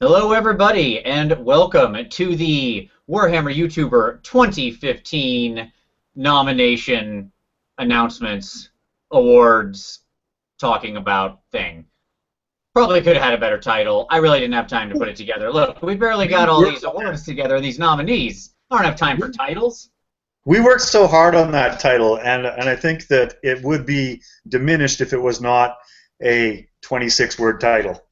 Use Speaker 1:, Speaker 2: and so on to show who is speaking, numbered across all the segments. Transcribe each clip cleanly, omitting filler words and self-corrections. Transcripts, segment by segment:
Speaker 1: Hello, everybody, and welcome to the Warhammer YouTuber 2015 nomination announcements, awards, talking about thing. Probably could have had a better title. I really didn't have time to put it together. Look, we barely
Speaker 2: We
Speaker 1: got all
Speaker 2: worked
Speaker 1: these awards together, these nominees. I don't have time for titles.
Speaker 2: we worked so hard on that title, and I think that it would be diminished if it was not a 26-word title.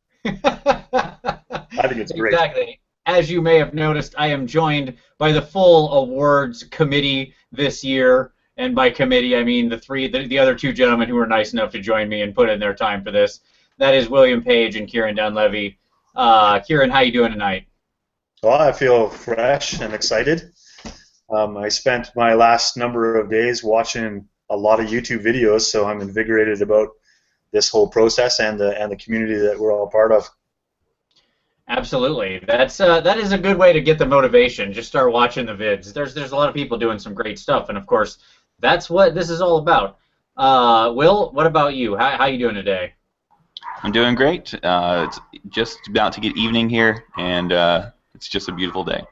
Speaker 2: I think it's great.
Speaker 1: Exactly. As you may have noticed, I am joined by the full awards committee this year. And by committee, I mean the other two gentlemen who were nice enough to join me and put in their time for this. That is William Page and Kieran Dunlevy. Kieran, how you doing tonight?
Speaker 2: Well, I feel fresh and excited. I spent my last number of days watching a lot of YouTube videos, so I'm invigorated about this whole process and the community that we're all part of.
Speaker 1: Absolutely. That is a good way to get the motivation. Just start watching the vids. There's a lot of people doing some great stuff, and of course, that's what this is all about. Will, what about you? How you doing today?
Speaker 3: I'm doing great. It's just about to get evening here, and it's just a beautiful day.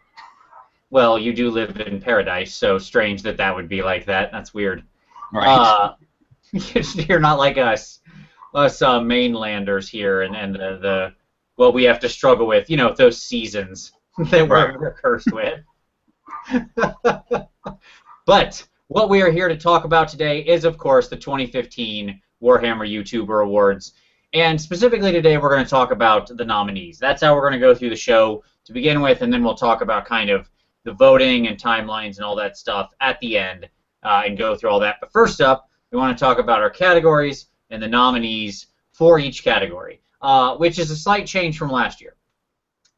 Speaker 1: Well, you do live in paradise, so strange that that would be like that. That's weird.
Speaker 3: Right.
Speaker 1: You're not like us mainlanders here, and the what we have to struggle with. You know, those seasons that we're cursed with. But what we are here to talk about today is, of course, the 2015 Warhammer YouTuber Awards. And specifically today, we're going to talk about the nominees. That's how we're going to go through the show to begin with, and then we'll talk about kind of the voting and timelines and all that stuff at the end and go through all that. But first up, we want to talk about our categories and the nominees for each category, which is a slight change from last year.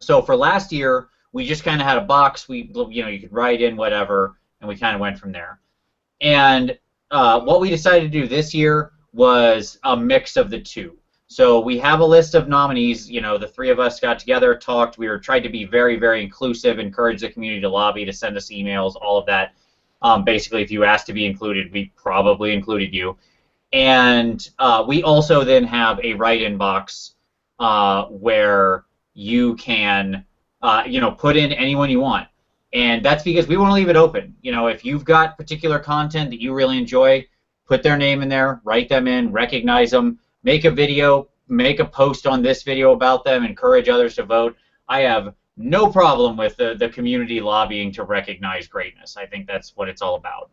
Speaker 1: So for last year, we just kind of had a box. You could write in whatever, and we kind of went from there. And what we decided to do this year was a mix of the two. So we have a list of nominees. You know, the three of us got together, talked. We were tried to be very, very inclusive, encourage the community to lobby, to send us emails, all of that. Basically, if you asked to be included, we probably included you. And we also then have a write-in box where you can, put in anyone you want. And that's because we want to leave it open. You know, if you've got particular content that you really enjoy, put their name in there, write them in, recognize them, make a video, make a post on this video about them, encourage others to vote. I have no problem with the community lobbying to recognize greatness. I think that's what it's all about.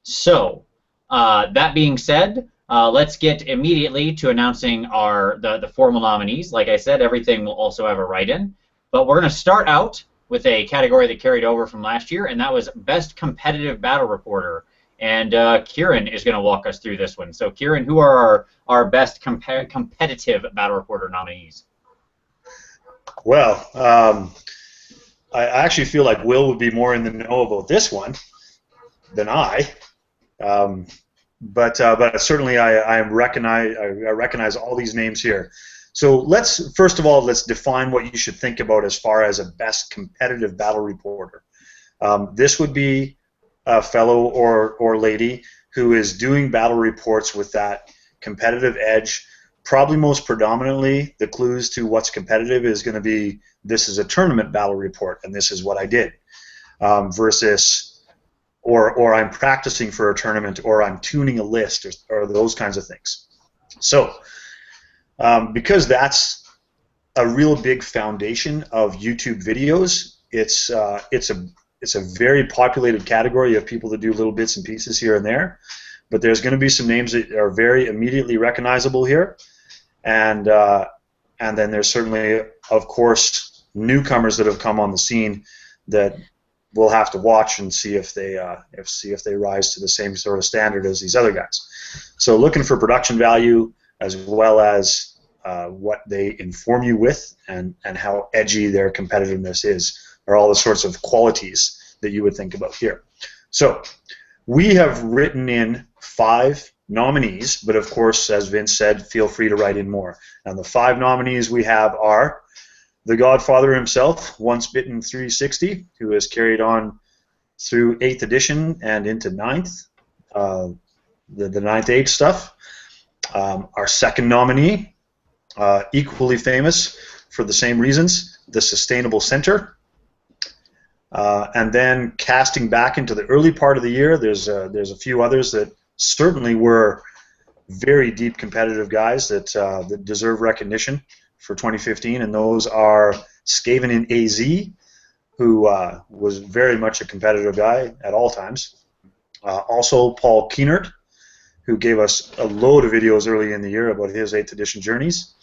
Speaker 1: So, that being said, let's get immediately to announcing the formal nominees. Like I said, everything will also have a write-in. But we're going to start out with a category that carried over from last year, and that was Best Competitive Battle Reporter. And Kieran is going to walk us through this one. So, Kieran, who are our best competitive battle reporter nominees?
Speaker 2: Well, I actually feel like Will would be more in the know about this one than I. But certainly I recognize all these names here. So first of all let's define what you should think about as far as a best competitive battle reporter. This would be a fellow or lady who is doing battle reports with that competitive edge. Probably most predominantly, the clues to what's competitive is going to be, this is a tournament battle report and this is what I did, versus or I'm practicing for a tournament, or I'm tuning a list, or those kinds of things. So because that's a real big foundation of YouTube videos, it's a very populated category of people that do little bits and pieces here and there, but there's going to be some names that are very immediately recognizable here, and then there's certainly, of course, newcomers that have come on the scene that we'll have to watch and see if they rise to the same sort of standard as these other guys. So looking for production value as well as what they inform you with and how edgy their competitiveness is are all the sorts of qualities that you would think about here. So we have written in 5 nominees, but of course, as Vince said, feel free to write in more. And the 5 nominees we have are the Godfather himself, Once Bitten 360, who has carried on through 8th edition and into 9th, the 9th age stuff. Our second nominee Equally famous for the same reasons, the Sustainable Center. And then casting back into the early part of the year, there's a few others that certainly were very deep competitive guys that deserve recognition for 2015, and those are Skaven in AZ, who was very much a competitive guy at all times. Also Paul Keenert, who gave us a load of videos early in the year about his 8th edition journeys.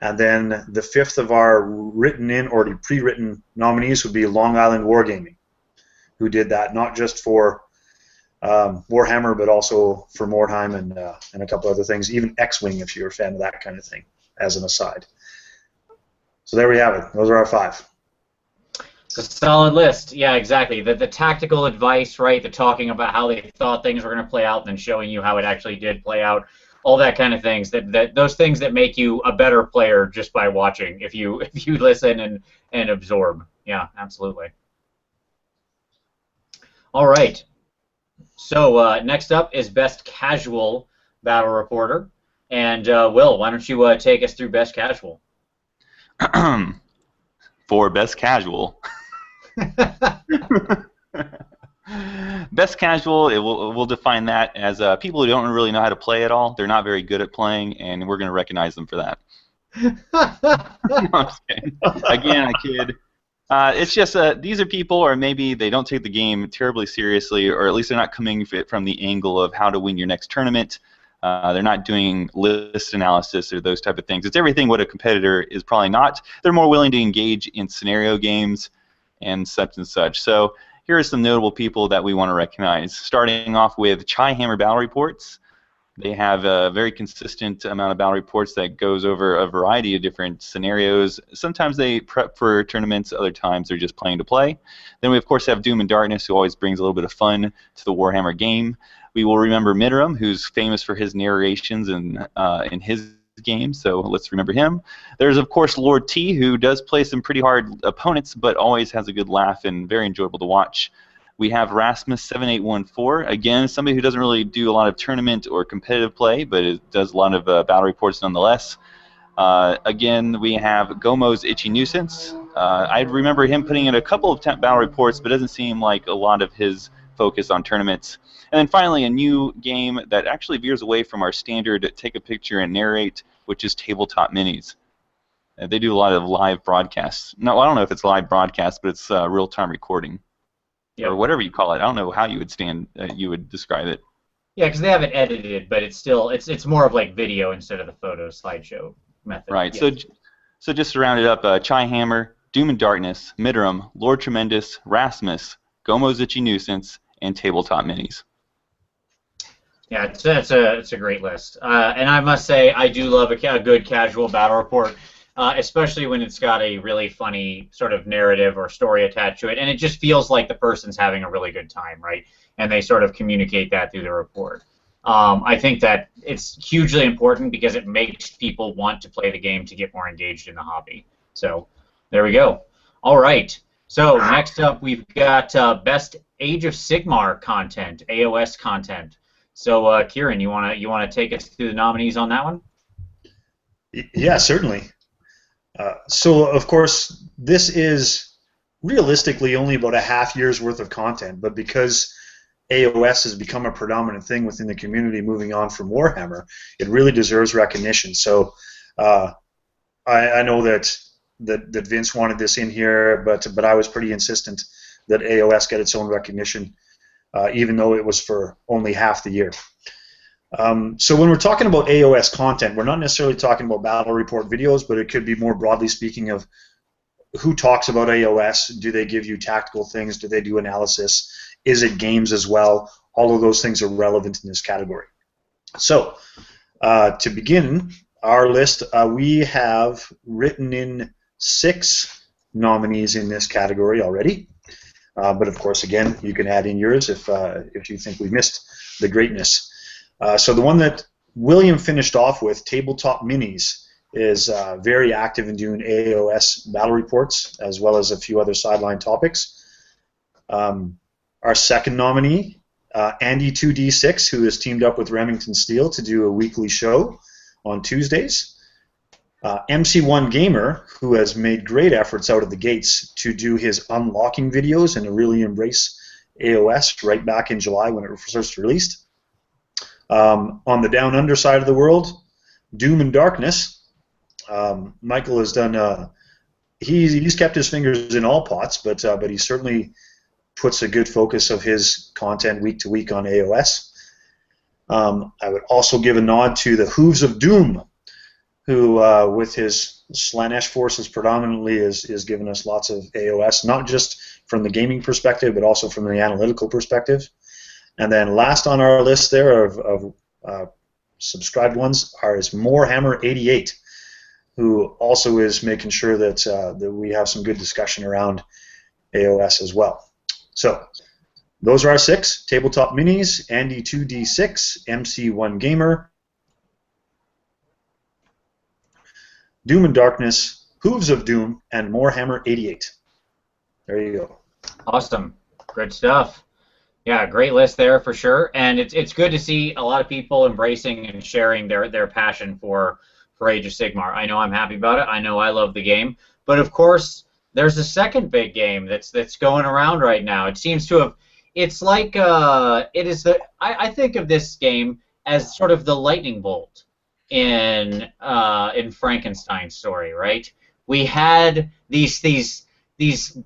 Speaker 2: And then the fifth of our written-in or pre-written nominees would be Long Island Wargaming, who did that not just for Warhammer, but also for Mordheim and a couple other things, even X-Wing, if you're a fan of that kind of thing, as an aside. So there we have it. Those are our 5.
Speaker 1: It's a solid list. Yeah, exactly. The tactical advice, right? The talking about how they thought things were going to play out, and then showing you how it actually did play out. All that kind of things. Those things that make you a better player just by watching, if you listen and absorb. Yeah, absolutely. All right. So next up is Best Casual Battle Reporter, and Will, why don't you take us through Best Casual?
Speaker 3: For Best Casual. Best Casual, we'll define that as people who don't really know how to play at all. They're not very good at playing, and we're going to recognize them for that. No, I'm just kidding. Again, I kid. It's just these are people, or maybe they don't take the game terribly seriously, or at least they're not coming from the angle of how to win your next tournament. They're not doing list analysis or those type of things. It's everything what a competitor is probably not. They're more willing to engage in scenario games and such and such. So here are some notable people that we want to recognize. Starting off with Chai Hammer Battle Reports. They have a very consistent amount of battle reports that goes over a variety of different scenarios. Sometimes they prep for tournaments, other times they're just playing to play. Then we of course have Doom and Darkness, who always brings a little bit of fun to the Warhammer game. We will remember Midram, who's famous for his narrations in his game, so let's remember him. There's of course Lord T, who does play some pretty hard opponents, but always has a good laugh and very enjoyable to watch. We have Rasmus7814, again, somebody who doesn't really do a lot of tournament or competitive play, but it does a lot of battle reports nonetheless. Again, we have Gomo's Itchy Nuisance. I remember him putting in a couple of battle reports, but it doesn't seem like a lot of his focus on tournaments. And then finally, a new game that actually veers away from our standard take a picture and narrate, which is Tabletop Minis. They do a lot of live broadcasts. No, I don't know if it's live broadcast, but it's real-time recording. Yep. Or whatever you call it. I don't know how you would describe it.
Speaker 1: Yeah, because they have it edited, but it's still it's more of like video instead of the photo slideshow method.
Speaker 3: Right. Yes. So just to round it up, Chai Hammer, Doom and Darkness, Midram, Lord Tremendous, Rasmus, Gomo's Itchy Nuisance, and Tabletop Minis.
Speaker 1: Yeah, it's a great list, and I must say I do love a good casual battle report. Especially when it's got a really funny sort of narrative or story attached to it, and it just feels like the person's having a really good time, right? And they sort of communicate that through the report. I think that it's hugely important because it makes people want to play the game to get more engaged in the hobby. So there we go. All right. So next up, we've got Best Age of Sigmar content, AOS content. So Kieran, you wanna take us through the nominees on that one?
Speaker 2: Yeah, certainly. So, of course, this is realistically only about a half year's worth of content, but because AOS has become a predominant thing within the community moving on from Warhammer, it really deserves recognition. So I know that Vince wanted this in here, but I was pretty insistent that AOS get its own recognition, even though it was for only half the year. So when we're talking about AOS content, we're not necessarily talking about battle report videos, but it could be more broadly speaking of who talks about AOS. Do they give you tactical things? Do they do analysis? Is it games as well? All of those things are relevant in this category. So to begin our list, we have written in 6 nominees in this category already. But of course, again, you can add in yours if you think we missed the greatness. So the one that William finished off with, Tabletop Minis, is very active in doing AOS battle reports, as well as a few other sideline topics. Our second nominee, Andy2D6, who has teamed up with Remington Steele to do a weekly show on Tuesdays. MC1 Gamer, who has made great efforts out of the gates to do his unlocking videos and to really embrace AOS right back in July when it was first released. On the Down Under side of the world, Doom and Darkness. Michael has done. He's kept his fingers in all pots, but he certainly puts a good focus of his content week to week on AOS. I would also give a nod to the Hooves of Doom, who, with his Slanesh forces predominantly, is giving us lots of AOS, not just from the gaming perspective, but also from the analytical perspective. And then last on our list there of subscribed ones is Warhammer88, who also is making sure that we have some good discussion around AOS as well. So those are our 6: Tabletop Minis, Andy 2D6, MC1 Gamer, Doom and Darkness, Hooves of Doom, and Warhammer 88. There you go.
Speaker 1: Awesome. Good stuff. Yeah, great list there for sure. And it's good to see a lot of people embracing and sharing their passion for Age of Sigmar. I know I'm happy about it. I know I love the game. But of course, there's a second big game that's going around right now. It seems to have. It's like it is the. I think of this game as sort of the lightning bolt in Frankenstein's story, right? We had these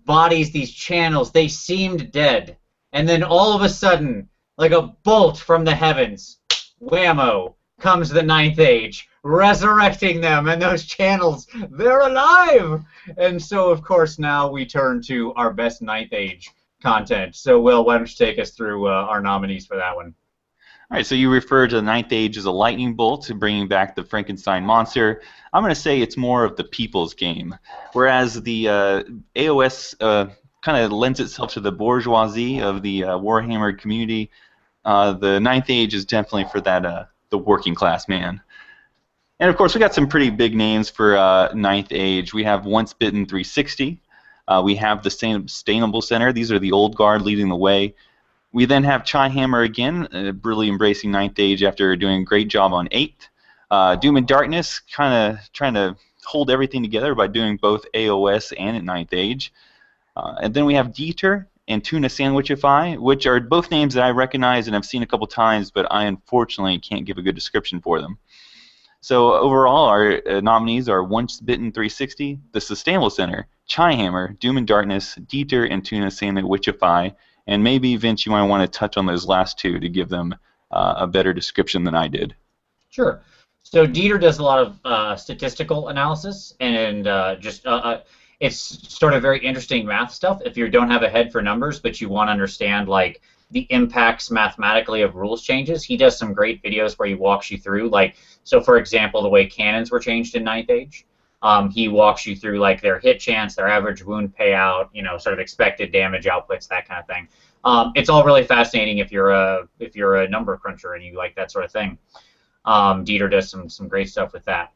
Speaker 1: bodies, these channels. They seemed dead, and then all of a sudden, like a bolt from the heavens, whammo, comes the Ninth Age, resurrecting them, and those channels, they're alive! And so, of course, now we turn to our best Ninth Age content. So, Will, why don't you take us through our nominees for that one?
Speaker 3: All right, so you refer to the Ninth Age as a lightning bolt, bringing back the Frankenstein monster. I'm going to say it's more of the people's game, whereas the AOS kind of lends itself to the bourgeoisie of the Warhammer community. The Ninth Age is definitely for that the working class man. And of course, we got some pretty big names for Ninth Age. We have Once Bitten 360. We have the Sustainable Center. These are the old guard leading the way. We then have Chaihammer again, really embracing Ninth Age after doing a great job on 8th. Doom and Darkness, kind of trying to hold everything together by doing both AOS and at Ninth Age. And then we have Dieter and Tuna Sandwichify, which are both names that I recognize and I've seen a couple times, but I unfortunately can't give a good description for them. So overall, our nominees are Once Bitten 360, the Sustainable Center, Chaihammer, Doom and Darkness, Dieter, and Tuna Sandwichify. And maybe, Vince, you might want to touch on those last two to give them a better description than I did.
Speaker 1: Sure. So Dieter does a lot of statistical analysis and it's sort of very interesting math stuff. If you don't have a head for numbers, but you want to understand like the impacts mathematically of rules changes, he does some great videos where he walks you through, like, so for example, the way cannons were changed in Ninth Age. He walks you through like their hit chance, their average wound payout, you know, sort of expected damage outputs, that kind of thing. It's all really fascinating if you're a number cruncher and you like that sort of thing. Dieter does some great stuff with that.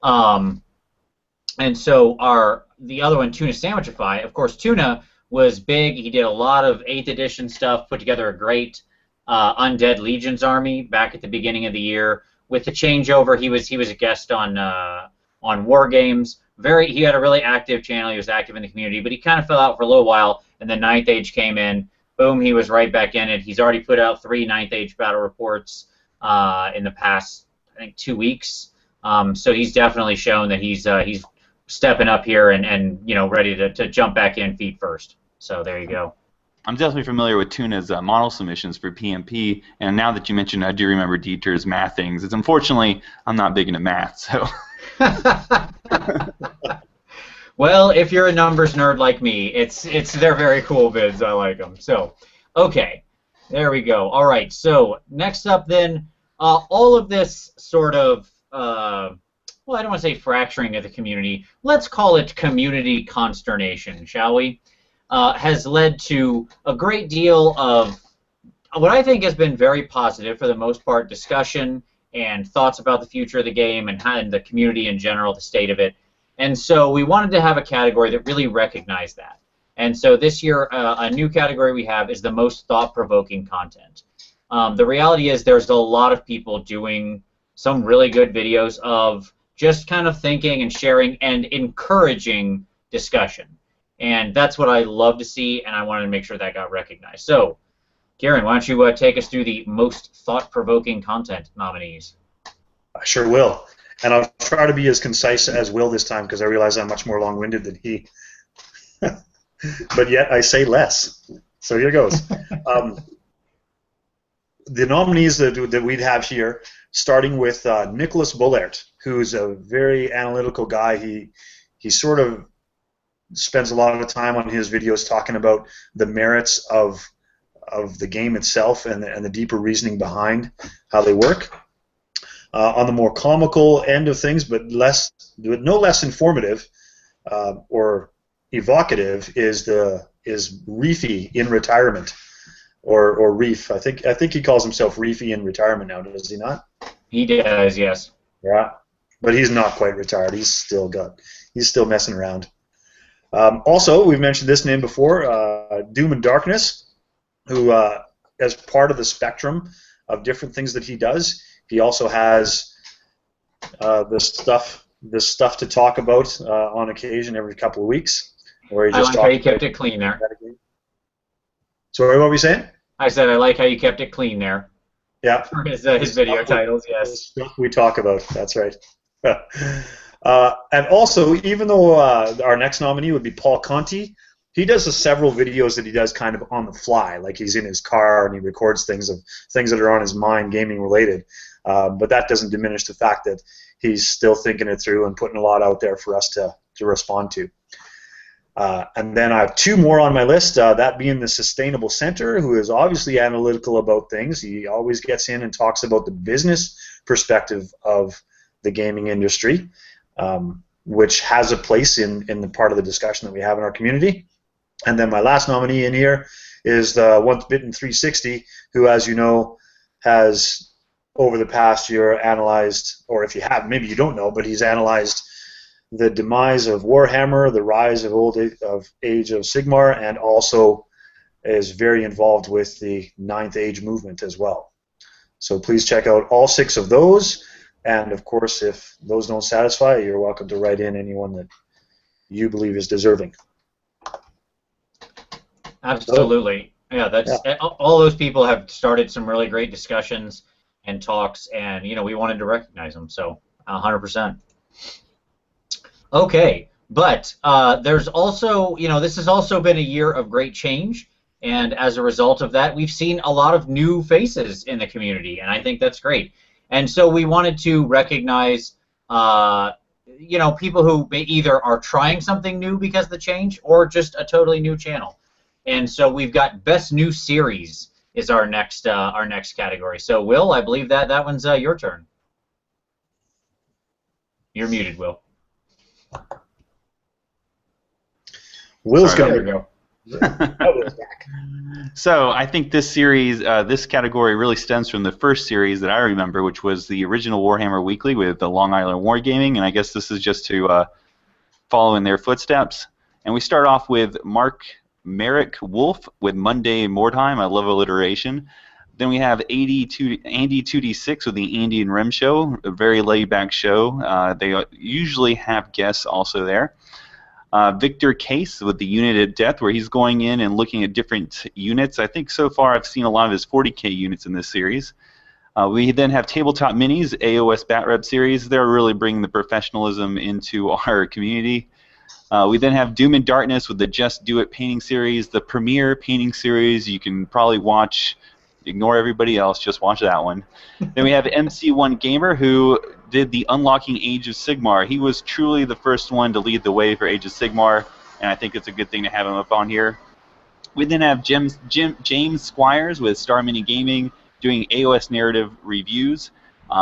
Speaker 1: And so the other one, Tuna Sandwichify, of course, Tuna was big. He did a lot of 8th edition stuff, put together a great Undead Legions army back at the beginning of the year. With the changeover, he was a guest on War Games. He had a really active channel. He was active in the community, but he kind of fell out for a little while, and then Ninth Age came in. Boom, he was right back in it. He's already put out 3 Ninth Age battle reports in the past, I think, 2 weeks. So he's definitely shown that he's stepping up here and you know, ready to jump back in feet first. So there you go.
Speaker 3: I'm definitely familiar with Tuna's model submissions for PMP, and now that you mentioned, I do remember Dieter's math things. It's unfortunately I'm not big into math, so.
Speaker 1: Well, if you're a numbers nerd like me, they're very cool vids. I like them. So, okay, there we go. All right. So next up, then, all of this sort of well, I don't want to say fracturing of the community. Let's call it community consternation, shall we? Has led to a great deal of what I think has been very positive, for the most part, discussion and thoughts about the future of the game and the community in general, the state of it. And so we wanted to have a category that really recognized that. And so this year, a new category we have is the most thought-provoking content. The reality is there's a lot of people doing some really good videos of just kind of thinking and sharing and encouraging discussion. And that's what I love to see, and I wanted to make sure that got recognized. So, Kieran, why don't you take us through the most thought-provoking content nominees?
Speaker 2: I sure will. And I'll try to be as concise as Will this time because I realize I'm much more long-winded than he. But yet I say less. So here goes. The nominees that we'd have here, starting with Nicholas Bullard, who's a very analytical guy. He sort of spends a lot of time on his videos talking about the merits of the game itself and the deeper reasoning behind how they work. On the more comical end of things, but no less informative or evocative, is Reefy in retirement, or Reef. I think he calls himself Reefy in retirement now, does he not?
Speaker 1: He does, yes.
Speaker 2: Yeah, but he's not quite retired. He's still messing around. Also, we've mentioned this name before, Doom and Darkness, who, as part of the spectrum of different things that he does, he also has this stuff to talk about on occasion every couple of weeks. Where he just
Speaker 1: I like how you kept it clean there.
Speaker 2: Sorry, what were you saying?
Speaker 1: I said I like how you kept it clean there.
Speaker 2: Yeah.
Speaker 1: For his video titles, yes.
Speaker 2: Stuff we talk about, that's right. And also, even though our next nominee would be Paul Conti, he does several videos that he does kind of on the fly, like he's in his car and he records things that are on his mind, gaming related. But that doesn't diminish the fact that he's still thinking it through and putting a lot out there for us to respond to. And then I have two more on my list, that being the Sustainable Center, who is obviously analytical about things. He always gets in and talks about the business perspective of the gaming industry, which has a place in the part of the discussion that we have in our community. And then my last nominee in here is the Once Bitten 360, who, as you know, has over the past year analyzed, or if you have, maybe you don't know, but he's analyzed the demise of Warhammer, the rise of Age of Sigmar, and also is very involved with the Ninth Age movement as well. So please check out all 6 of those, and of course, if those don't satisfy, you're welcome to write in anyone that you believe is deserving.
Speaker 1: Absolutely. All those people have started some really great discussions and talks, and we wanted to recognize them, so 100%. Okay, but there's also, this has also been a year of great change, and as a result of that, we've seen a lot of new faces in the community, and I think that's great. And so we wanted to recognize, people who either are trying something new because of the change, or just a totally new channel. And so we've got Best New Series is our next category. So Will, I believe that one's your turn. You're muted, Will.
Speaker 2: Will's going
Speaker 1: to go.
Speaker 3: So I think this series, this category really stems from the first series that I remember, which was the original Warhammer Weekly with the Long Island Wargaming, and I guess this is just to follow in their footsteps. And we start off with Merrick Wolf with Monday Mordheim. I love alliteration. Then we have Andy 2D6 with the Andy and Rem Show, a very laid-back show. They usually have guests also there. Victor Case with the Unit of Death, where he's going in and looking at different units. I think so far I've seen a lot of his 40K units in this series. We then have Tabletop Minis, AOS BatRep series. They're really bringing the professionalism into our community. We then have Doom and Darkness with the Just Do It painting series, the premier painting series. You can probably watch, ignore everybody else, just watch that one. Then we have MC1 Gamer, who did the Unlocking Age of Sigmar. He was truly the first one to lead the way for Age of Sigmar, and I think it's a good thing to have him up on here. We then have James Squires with Star Mini Gaming doing AOS narrative reviews,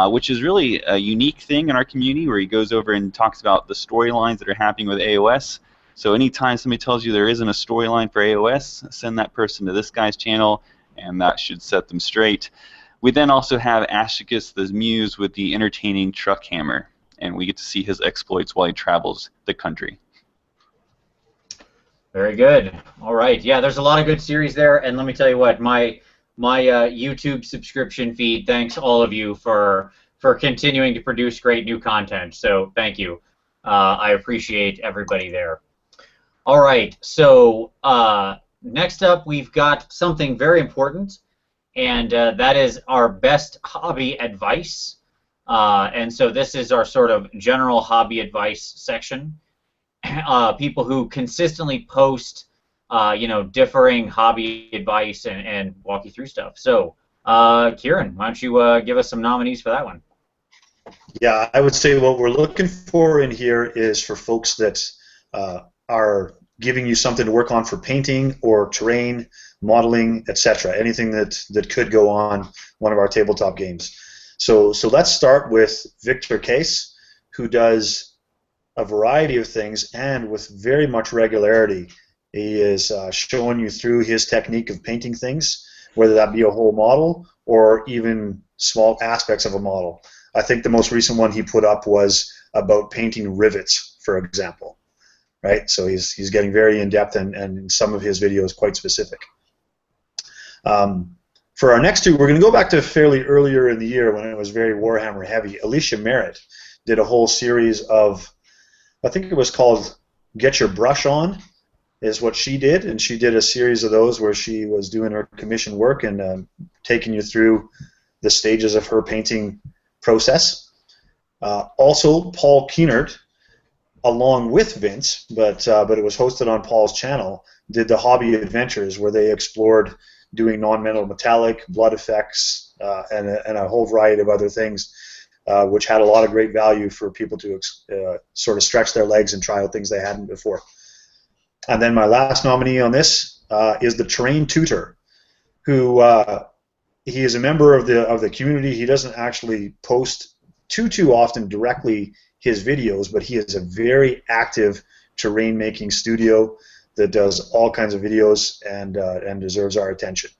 Speaker 3: which is really a unique thing in our community, where he goes over and talks about the storylines that are happening with AOS. So anytime somebody tells you there isn't a storyline for AOS, send that person to this guy's channel, and that should set them straight. We then also have Ashicus the Muse with the entertaining Truck Hammer, and we get to see his exploits while he travels the country.
Speaker 1: Very good. All right. Yeah, there's a lot of good series there, and let me tell you what, my YouTube subscription feed thanks all of you for for continuing to produce great new content. So thank you. I appreciate everybody there. All right, so next up we've got something very important, and that is our best hobby advice. And so this is our sort of general hobby advice section. People who consistently post, differing hobby advice and walk you through stuff. So, Kieran, why don't you give us some nominees for that one?
Speaker 2: Yeah, I would say what we're looking for in here is for folks that are giving you something to work on for painting or terrain, modeling, etc. Anything that could go on one of our tabletop games. So let's start with Victor Case, who does a variety of things and with very much regularity. He is showing you through his technique of painting things, whether that be a whole model or even small aspects of a model. I think the most recent one he put up was about painting rivets, for example. Right? So he's getting very in-depth and in some of his videos quite specific. For our next two, we're going to go back to fairly earlier in the year when it was very Warhammer heavy. Alicia Merritt did a whole series of, I think it was called Get Your Brush On, is what she did, and she did a series of those where she was doing her commission work and taking you through the stages of her painting process. Also, Paul Keenert, along with Vince, but it was hosted on Paul's channel, did the Hobby Adventures, where they explored doing non-metal metallic, blood effects, and a whole variety of other things, which had a lot of great value for people to sort of stretch their legs and try out things they hadn't before. And then my last nominee on this is the Terrain Tutor, who he is a member of the community. He doesn't actually post too often directly his videos, but he is a very active terrain making studio that does all kinds of videos and deserves our attention.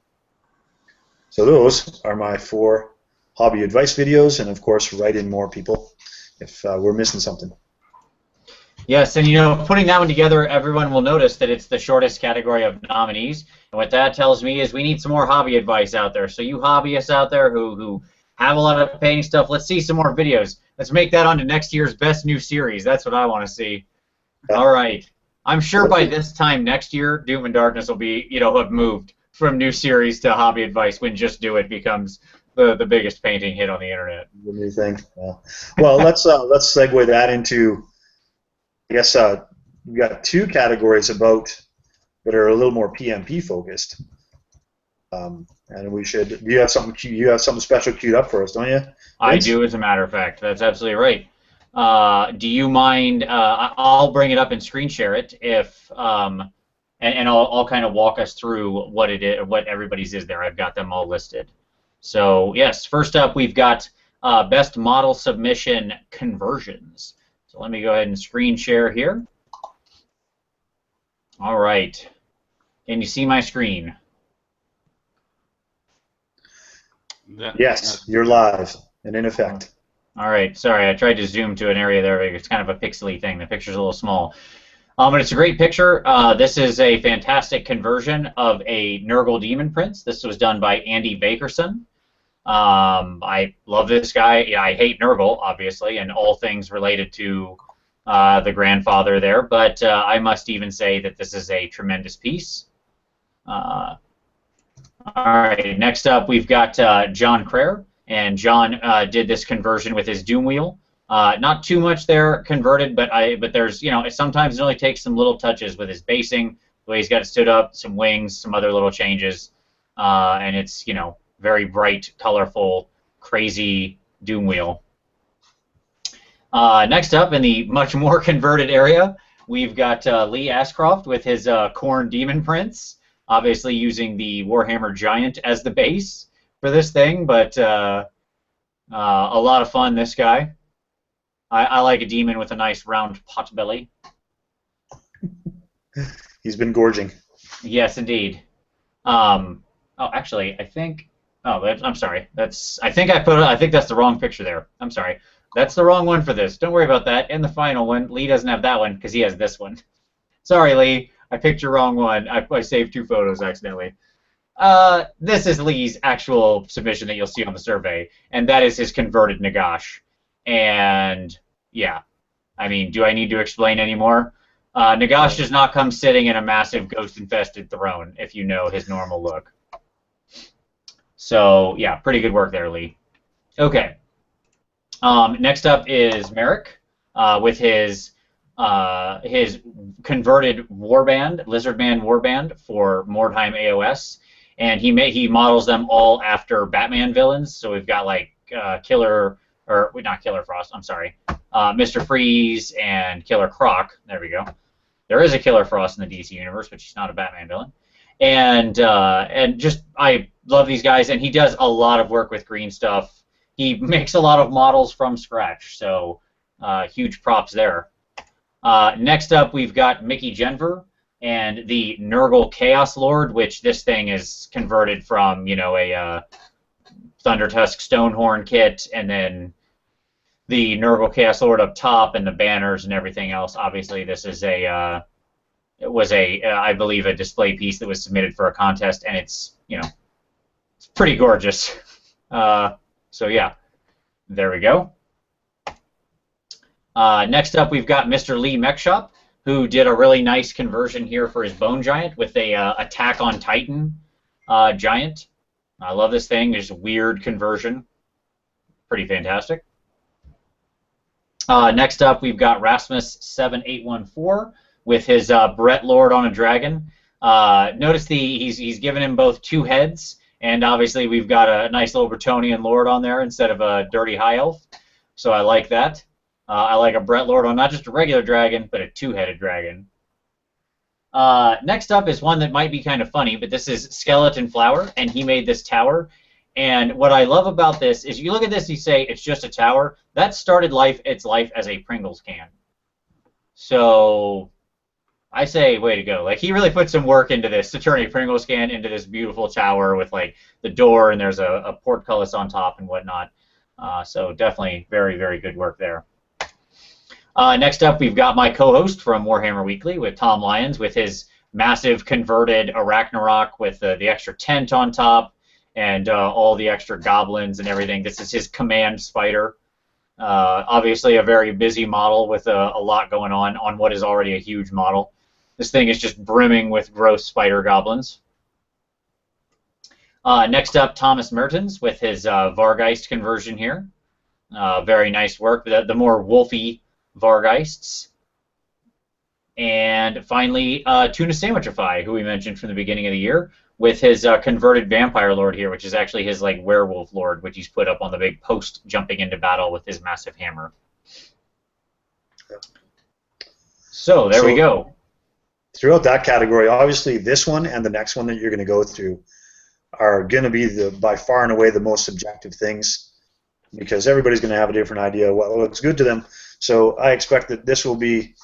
Speaker 2: So those are my 4 hobby advice videos, and of course write in more people if we're missing something.
Speaker 1: Yes, and putting that one together, everyone will notice that it's the shortest category of nominees, and what that tells me is we need some more hobby advice out there. So you hobbyists out there who have a lot of painting stuff, let's see some more videos. Let's make that onto next year's best new series. That's what I want to see. Yeah. All right. I'm sure by this time next year, Doom and Darkness will be, have moved from new series to hobby advice when Just Do It becomes the biggest painting hit on the internet.
Speaker 2: What do you think? Yeah. Well, let's segue that into, I guess we've got 2 categories that are a little more PMP focused. And we should. You have something special queued up for us, don't you? Vince?
Speaker 1: I do, as a matter of fact. That's absolutely right. Do you mind? I'll bring it up and screen share it if, and I'll kind of walk us through what it is, what everybody's is there. I've got them all listed. So yes, first up we've got best model submission conversions. So let me go ahead and screen share here. All right. Can you see my screen?
Speaker 2: Yes, you're live and in effect.
Speaker 1: All right, sorry, I tried to zoom to an area there. It's kind of a pixely thing. The picture's a little small. But it's a great picture. This is a fantastic conversion of a Nurgle Demon Prince. This was done by Andy Bakerson. I love this guy. Yeah, I hate Nurgle, obviously, and all things related to the grandfather there, but I must even say that this is a tremendous piece. All right, next up we've got John Crair, and John did this conversion with his Doom Wheel. Not too much there converted, but there's sometimes it only takes some little touches with his basing, the way he's got it stood up, some wings, some other little changes, and it's very bright, colorful, crazy Doom Wheel. Next up in the much more converted area, we've got Lee Ashcroft with his Khorne Demon Prince. Obviously using the Warhammer Giant as the base for this thing, but a lot of fun, this guy. I like a demon with a nice round pot belly.
Speaker 2: He's been gorging.
Speaker 1: Yes, indeed. Oh, actually, I think... Oh, I'm sorry. I think that's the wrong picture there. I'm sorry. That's the wrong one for this. Don't worry about that. And the final one, Lee doesn't have that one because he has this one. Sorry, Lee. I picked your wrong one. I saved 2 photos accidentally. This is Lee's actual submission that you'll see on the survey, and that is his converted Nagash. And yeah, I mean, do I need to explain any more? Nagash does not come sitting in a massive ghost-infested throne, if you know his normal look. So yeah, pretty good work there, Lee. Okay. Next up is Merrick with his converted warband, Lizardman warband for Mordheim AOS, and he models them all after Batman villains. So we've got like not Killer Frost. I'm sorry, Mr. Freeze and Killer Croc. There we go. There is a Killer Frost in the DC universe, but she's not a Batman villain. And just I love these guys, and he does a lot of work with green stuff. He makes a lot of models from scratch, so huge props there. Next up, we've got Mickey Genver and the Nurgle Chaos Lord, which this thing is converted from, you know, a Thundertusk Stonehorn kit, and then the Nurgle Chaos Lord up top, and the banners and everything else. Obviously, this is I believe, a display piece that was submitted for a contest, and it's, you know, it's pretty gorgeous. So yeah, there we go. Next up, we've got Mr. Lee Mechshop, who did a really nice conversion here for his Bone Giant with a Attack on Titan giant. I love this thing. There's a weird conversion. Pretty fantastic. Next up, we've got Rasmus7814 with his Brett Lord on a dragon. Notice he's given him both two heads, and obviously we've got a nice little Bretonnian Lord on there instead of a dirty high elf. So I like that. I like a Brett Lord on not just a regular dragon, but a two-headed dragon. Next up is one that might be kind of funny, but this is Skeleton Flower, and he made this tower. And what I love about this is you look at this, you say it's just a tower. That started its life as a Pringles can. So I say, way to go. Like, he really put some work into this to turn a Pringles can into this beautiful tower with, like, the door, and there's a portcullis on top and whatnot. So definitely very, very good work there. Next up, we've got my co-host from Warhammer Weekly with Tom Lyons with his massive converted Arachnarok with the extra tent on top and all the extra goblins and everything. This is his command spider. Obviously a very busy model with a lot going on what is already a huge model. This thing is just brimming with gross spider goblins. Next up, Thomas Mertens with his Vargeist conversion here. Very nice work. The more wolfy Vargeists. And finally, Tuna Sandwichify, who we mentioned from the beginning of the year, with his converted Vampire Lord here, which is actually his like Werewolf Lord, which he's put up on the big post jumping into battle with his massive hammer. So there we go.
Speaker 2: Throughout that category, obviously this one and the next one that you're going to go through are going to be by far and away the most subjective things, because everybody's going to have a different idea of what looks good to them. So I expect that this will be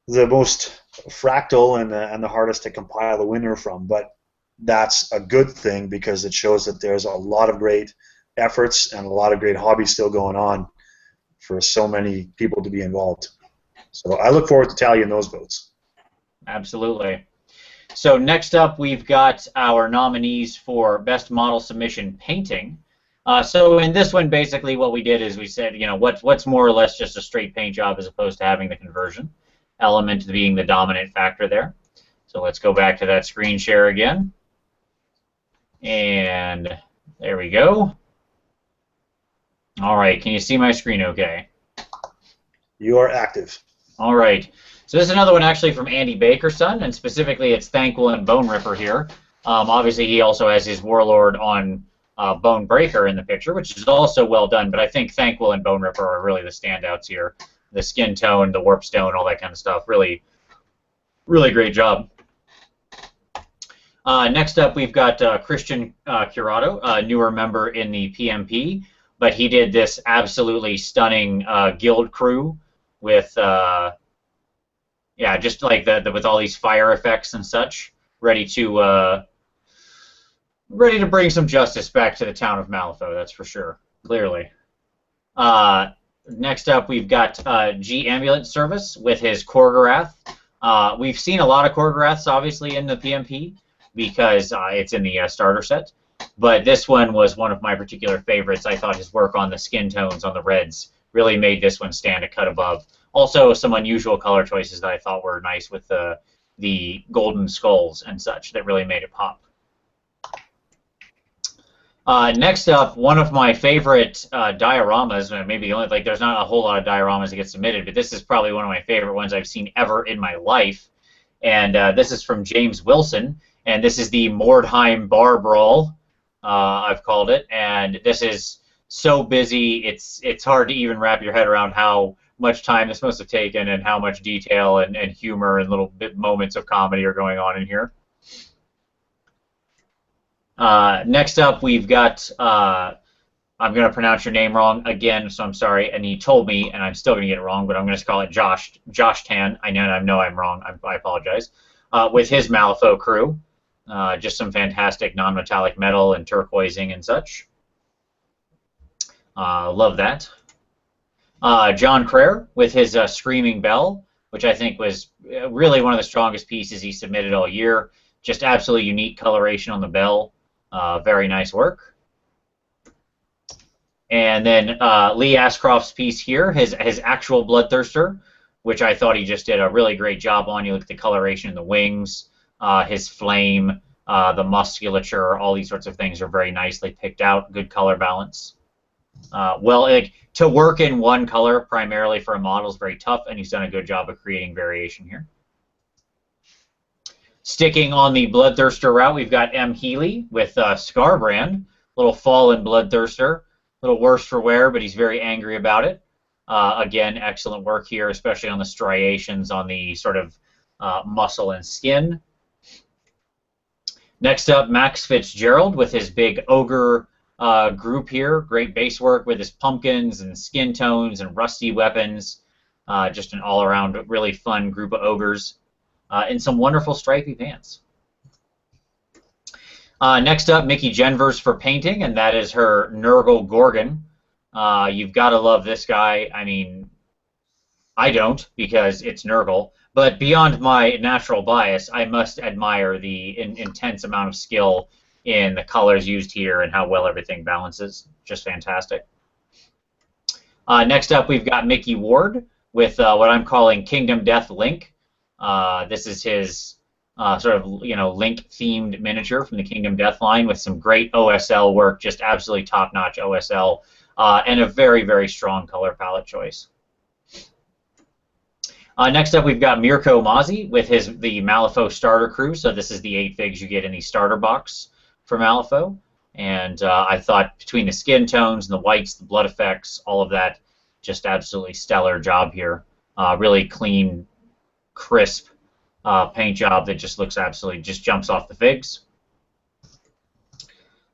Speaker 2: the most fractal and the hardest to compile a winner from, but that's a good thing because it shows that there's a lot of great efforts and a lot of great hobbies still going on for so many people to be involved. So I look forward to tallying those votes.
Speaker 1: Absolutely. So next up, we've got our nominees for Best Model Submission Painting. So in this one, basically what we did is we said, you know, what's more or less just a straight paint job as opposed to having the conversion element being the dominant factor there. So let's go back to that screen share again. And there we go. All right, can you see my screen okay?
Speaker 2: You are active.
Speaker 1: All right. So this is another one actually from Andy Baker's son, and specifically it's Thanquil and Bone Ripper here. Obviously he also has his Warlord on Bone Breaker in the picture, which is also well done, but I think Thanquil and Bone Ripper are really the standouts here. The skin tone, the warp stone, all that kind of stuff. Really, really great job. Next up, we've got Christian Curato, a newer member in the PMP, but he did this absolutely stunning guild crew with, yeah, just like with all these fire effects and such, ready to bring some justice back to the town of Malifaux. That's for sure, clearly. Next up, we've got G Ambulance Service with his Korgorath. We've seen a lot of Korgoraths, obviously, in the PMP, because it's in the starter set. But this one was one of my particular favorites. I thought his work on the skin tones on the reds really made this one stand a cut above. Also, some unusual color choices that I thought were nice with the golden skulls and such that really made it pop. Next up, one of my favorite dioramas, maybe the only, like, there's not a whole lot of dioramas that get submitted, but this is probably one of my favorite ones I've seen ever in my life. And this is from James Wilson, and this is the Mordheim Bar Brawl, I've called it. And this is so busy, it's hard to even wrap your head around how much time this must have taken and how much detail and humor and little bit moments of comedy are going on in here. Next up, we've got, I'm going to pronounce your name wrong again, so I'm sorry, and he told me, and I'm still going to get it wrong, but I'm going to call it Josh Tan. I know I'm wrong. I apologize. With his Malifaux crew, just some fantastic non-metallic metal and turquoising and such. Love that. John Crair with his Screaming Bell, which I think was really one of the strongest pieces he submitted all year. Just absolutely unique coloration on the bell. Very nice work. And then Lee Ashcroft's piece here, his actual Bloodthirster, which I thought he just did a really great job on. You look at the coloration in the wings, his flame, the musculature, all these sorts of things are very nicely picked out. Good color balance. To work in one color primarily for a model is very tough, and he's done a good job of creating variation here. Sticking on the Bloodthirster route, we've got M. Healy with Scarbrand, little fallen Bloodthirster, a little worse for wear, but he's very angry about it. Again, excellent work here, especially on the striations on the sort of muscle and skin. Next up, Max Fitzgerald with his big ogre group here. Great base work with his pumpkins and skin tones and rusty weapons. Just an all-around really fun group of ogres. In some wonderful stripy pants. Next up, Mickey Genvers for painting, and that is her Nurgle Gorgon. You've got to love this guy. I mean, I don't, because it's Nurgle, but beyond my natural bias, I must admire the intense amount of skill in the colors used here and how well everything balances. Just fantastic. Next up, we've got Mickey Ward with what I'm calling Kingdom Death Link. This is his sort of, Link-themed miniature from the Kingdom Death line with some great OSL work, just absolutely top-notch OSL, and a very, very strong color palette choice. Next up, we've got Mirko Mozzi with the Malifaux starter crew. So this is the 8 figs you get in the starter box for Malifaux. And I thought between the skin tones and the whites, the blood effects, all of that, just absolutely stellar job here. Really clean, crisp paint job that just looks absolutely, just jumps off the figs.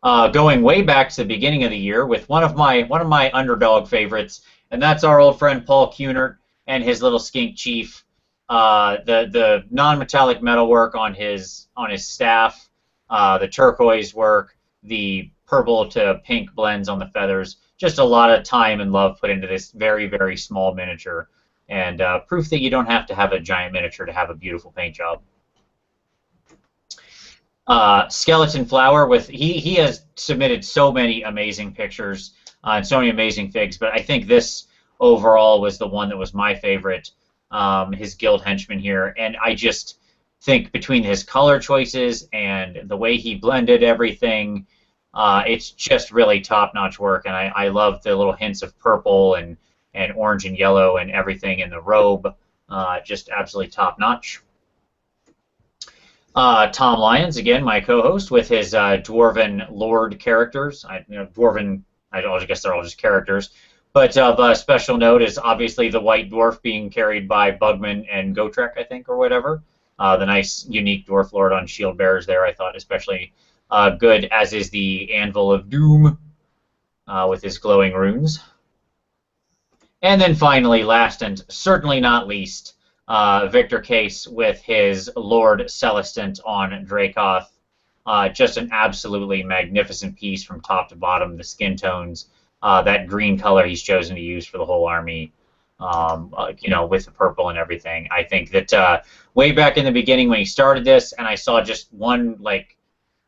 Speaker 1: Going way back to the beginning of the year with one of my underdog favorites, and that's our old friend Paul Cunert and his little skink chief. The non-metallic metal work on his staff, the turquoise work, the purple to pink blends on the feathers. Just a lot of time and love put into this very, very small miniature. And proof that you don't have to have a giant miniature to have a beautiful paint job. Skeleton Flower with he has submitted so many amazing pictures and so many amazing figs, but I think this overall was the one that was my favorite. His guild henchman here, and I just think between his color choices and the way he blended everything, it's just really top-notch work, and I love the little hints of purple and orange and yellow and everything in the robe. Just absolutely top-notch. Tom Lyons, again, my co-host, with his Dwarven Lord characters. Dwarven, I guess they're all just characters. But of a special note is obviously the White Dwarf being carried by Bugman and Gotrek, I think, or whatever. The nice, unique Dwarf Lord on shield bearers there, I thought especially good, as is the Anvil of Doom with his glowing runes. And then finally, last and certainly not least, Victor Case with his Lord Celestant on Dracoth. Just an absolutely magnificent piece from top to bottom. The skin tones, that green color he's chosen to use for the whole army. you know, with the purple and everything. I think that way back in the beginning when he started this, and I saw just one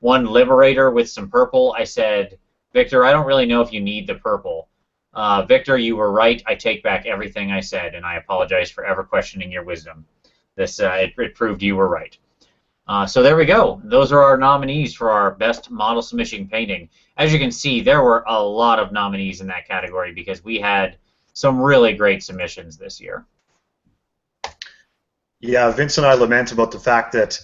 Speaker 1: Liberator with some purple, I said, Victor, I don't really know if you need the purple. Victor, you were right. I take back everything I said, and I apologize for ever questioning your wisdom. This it proved you were right. So there we go. Those are our nominees for our best model submission painting. As you can see, there were a lot of nominees in that category because we had some really great submissions this year.
Speaker 2: Yeah, Vince and I lament about the fact that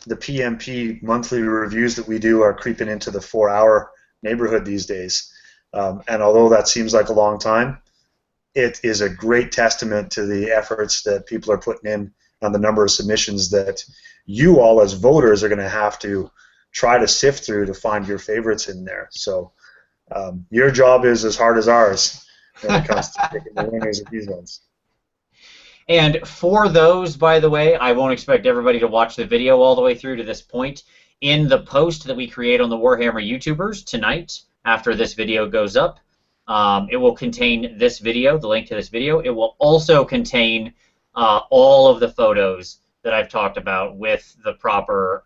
Speaker 2: the PMP monthly reviews that we do are creeping into the 4-hour neighborhood these days. And although that seems like a long time, it is a great testament to the efforts that people are putting in on the number of submissions that you all as voters are going to have to try to sift through to find your favorites in there. So your job is as hard as ours when it comes to picking the winners of these ones.
Speaker 1: And for those, by the way, I won't expect everybody to watch the video all the way through to this point. In the post that we create on the Warhammer YouTubers tonight, after this video goes up, it will contain this video, the link to this video. It will also contain all of the photos that I've talked about with the proper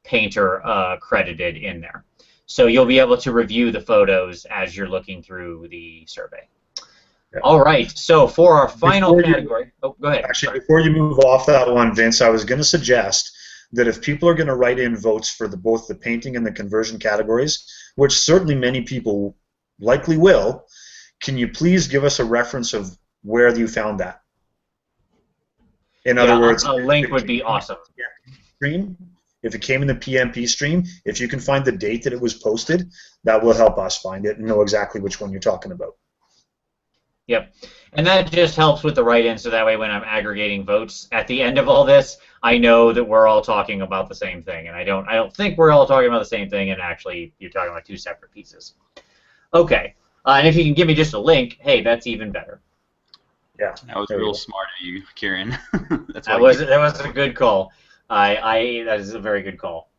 Speaker 1: painter credited in there. So you'll be able to review the photos as you're looking through the survey. Yeah. All right, so for our final category... Oh, go ahead.
Speaker 2: Actually, before you move off that one, Vince, I was going to suggest that if people are going to write in votes for both the painting and the conversion categories, which certainly many people likely will, can you please give us a reference of where you found that? In other words,
Speaker 1: a link would be awesome.
Speaker 2: Stream, if it came in the PMP stream, if you can find the date that it was posted, that will help us find it and know exactly which one you're talking about.
Speaker 1: Yep, and that just helps with the write-in, so that way when I'm aggregating votes at the end of all this, I know that we're all talking about the same thing, and I don't think we're all talking about the same thing, and actually you're talking about two separate pieces. Okay, and if you can give me just a link, hey, that's even better.
Speaker 3: Yeah, that was real smart of you, Kieran.
Speaker 1: That was a good call. That is a very good call,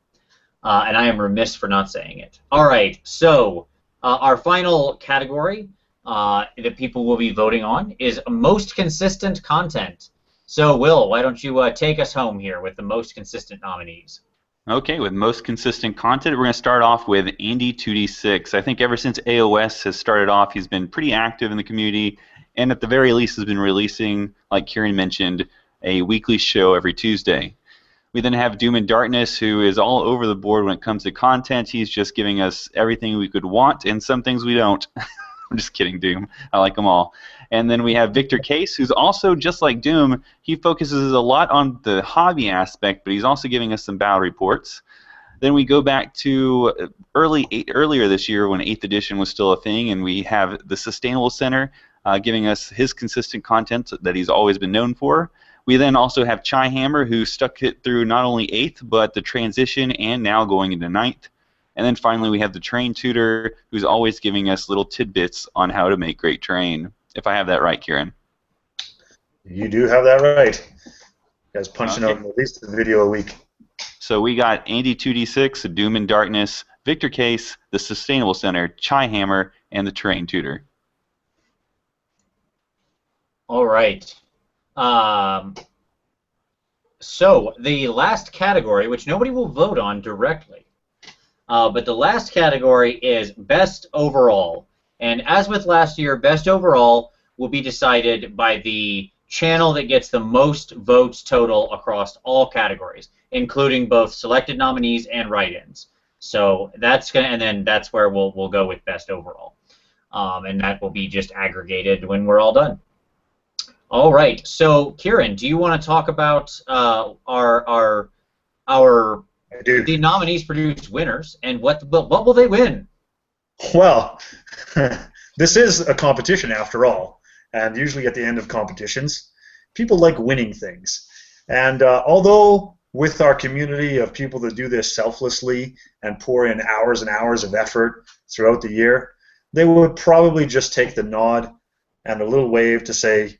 Speaker 1: and I am remiss for not saying it. All right, so our final category that people will be voting on is most consistent content. So, Will, why don't you take us home here with the most consistent nominees?
Speaker 3: Okay, with most consistent content, we're going to start off with Andy2D6. I think ever since AOS has started off, he's been pretty active in the community, and at the very least has been releasing, like Kieran mentioned, a weekly show every Tuesday. We then have Doom and Darkness, who is all over the board when it comes to content. He's just giving us everything we could want and some things we don't. I'm just kidding, Doom. I like them all. And then we have Victor Case, who's also, just like Doom, he focuses a lot on the hobby aspect, but he's also giving us some battle reports. Then we go back to earlier this year when 8th edition was still a thing, and we have the Sustainable Center giving us his consistent content that he's always been known for. We then also have Chai Hammer, who stuck it through not only 8th, but the transition and now going into 9th. And then finally we have the Terrain Tutor, who's always giving us little tidbits on how to make great terrain. If I have that right, Kieran.
Speaker 2: You do have that right. You guys punching out at least a video a week.
Speaker 3: So we got Andy2D6, Doom and Darkness, Victor Case, the Sustainable Center, Chai Hammer, and the Terrain Tutor.
Speaker 1: All right. So the last category, which nobody will vote on directly, but the last category is Best Overall. And as with last year, Best Overall will be decided by the channel that gets the most votes total across all categories, including both selected nominees and write-ins. So that's gonna, and then that's where we'll go with Best Overall, and that will be just aggregated when we're all done. All right. So Kieran, do you want to talk about the nominees produce winners, and what will they win?
Speaker 2: Well, this is a competition after all, and usually at the end of competitions, people like winning things. And although with our community of people that do this selflessly and pour in hours and hours of effort throughout the year, they would probably just take the nod and a little wave to say,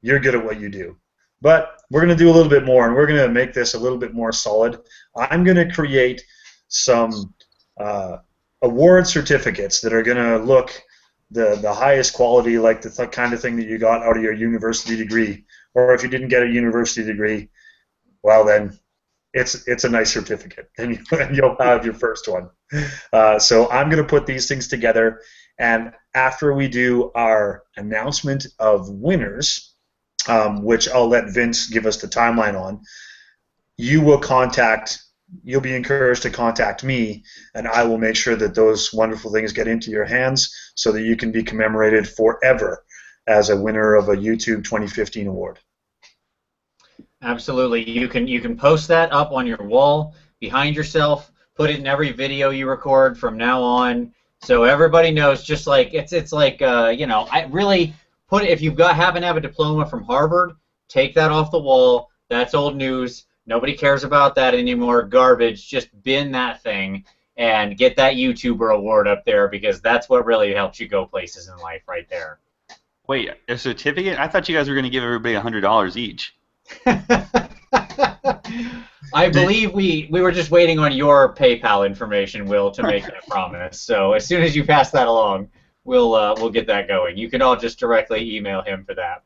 Speaker 2: you're good at what you do. But we're going to do a little bit more, and we're going to make this a little bit more solid. I'm going to create some award certificates that are going to look the highest quality, like the kind of thing that you got out of your university degree. Or if you didn't get a university degree, well then, it's a nice certificate, and you'll have your first one. So I'm going to put these things together, and after we do our announcement of winners, which I'll let Vince give us the timeline on, you'll be encouraged to contact me, and I will make sure that those wonderful things get into your hands so that you can be commemorated forever as a winner of a YouTube 2015 award.
Speaker 1: Absolutely. You can post that up on your wall behind yourself, put it in every video you record from now on, so everybody knows. Just like it's like I really put it, if you happen to have a diploma from Harvard, take that off the wall. That's old news. Nobody cares about that anymore. Garbage. Just bin that thing and get that YouTuber award up there, because that's what really helps you go places in life right there.
Speaker 3: Wait, a certificate? I thought you guys were going to give everybody $100 each.
Speaker 1: I believe we were just waiting on your PayPal information, Will, to make that promise. So as soon as you pass that along, we'll get that going. You can all just directly email him for that.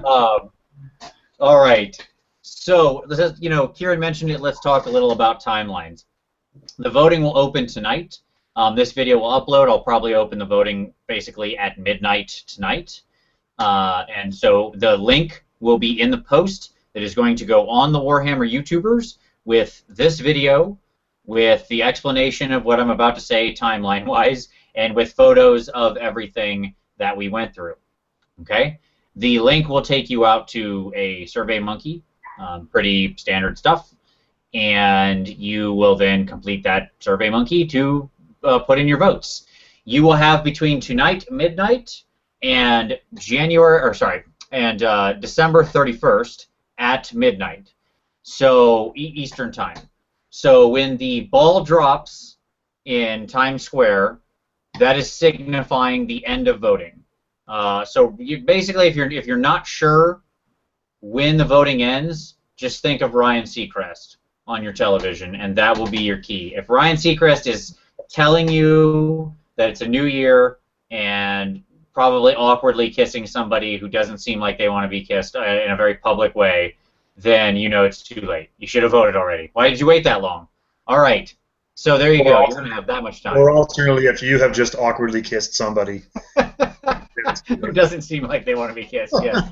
Speaker 1: All right. So, Kieran mentioned it. Let's talk a little about timelines. The voting will open tonight. This video will upload. I'll probably open the voting basically at midnight tonight. And so the link will be in the post that is going to go on the Warhammer YouTubers with this video, with the explanation of what I'm about to say timeline-wise, and with photos of everything that we went through. Okay? The link will take you out to a SurveyMonkey. Pretty standard stuff, and you will then complete that SurveyMonkey to put in your votes. You will have between tonight midnight and December 31st at midnight, so Eastern time. So when the ball drops in Times Square, that is signifying the end of voting. So basically, if you're not sure when the voting ends, just think of Ryan Seacrest on your television, and that will be your key. If Ryan Seacrest is telling you that it's a new year and probably awkwardly kissing somebody who doesn't seem like they want to be kissed in a very public way, then you know it's too late. You should have voted already. Why did you wait that long? All right. So there you go. You're going to have that much time.
Speaker 2: Or alternately, if you have just awkwardly kissed somebody
Speaker 1: who doesn't seem like they want to be kissed, yes.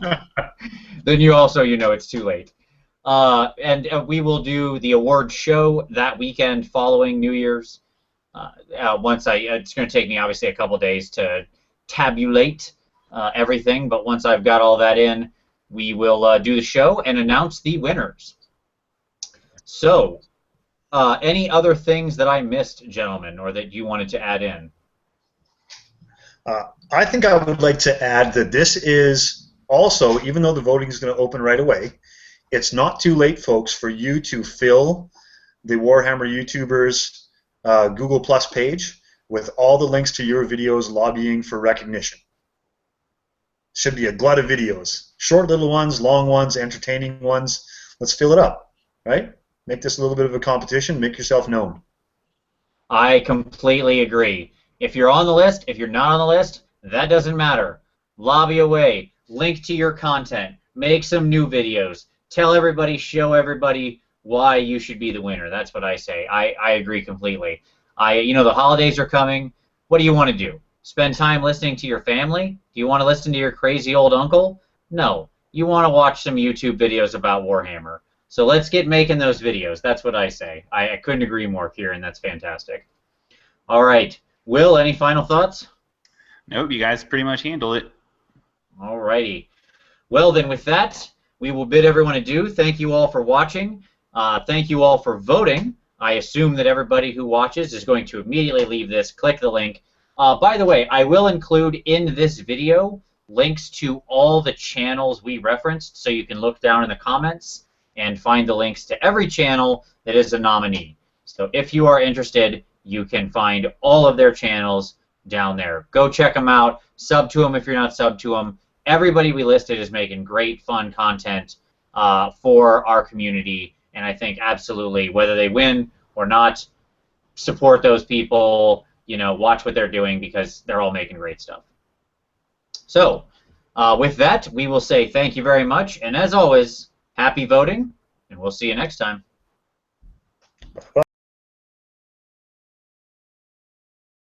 Speaker 1: Then you know it's too late. And we will do the award show that weekend following New Year's. It's going to take me obviously a couple days to tabulate everything, but once I've got all that in, we will do the show and announce the winners. So, any other things that I missed, gentlemen, or that you wanted to add in?
Speaker 2: I think I would like to add that this is also, even though the voting is going to open right away, it's not too late, folks, for you to fill the Warhammer YouTubers Google Plus page with all the links to your videos lobbying for recognition. Should be a glut of videos. Short little ones, long ones, entertaining ones. Let's fill it up, right? Make this a little bit of a competition. Make yourself known.
Speaker 1: I completely agree. If you're on the list, if you're not on the list, that doesn't matter. Lobby away. Link to your content. Make some new videos. Tell everybody, show everybody why you should be the winner. That's what I say. I agree completely. The holidays are coming. What do you want to do? Spend time listening to your family? Do you want to listen to your crazy old uncle? No. You want to watch some YouTube videos about Warhammer. So let's get making those videos. That's what I say. I couldn't agree more, Kieran. That's fantastic. All right. Will, any final thoughts?
Speaker 3: Nope, you guys pretty much handled it.
Speaker 1: All righty. Well, then with that, we will bid everyone adieu. Thank you all for watching. Thank you all for voting. I assume that everybody who watches is going to immediately leave this, click the link. By the way, I will include in this video links to all the channels we referenced, so you can look down in the comments and find the links to every channel that is a nominee. So if you are interested, you can find all of their channels down there. Go check them out. Sub to them if you're not sub to them. Everybody we listed is making great, fun content for our community, and I think absolutely, whether they win or not, support those people. Watch what they're doing, because they're all making great stuff. So, with that, we will say thank you very much, and as always, happy voting, and we'll see you next time.
Speaker 2: Bye.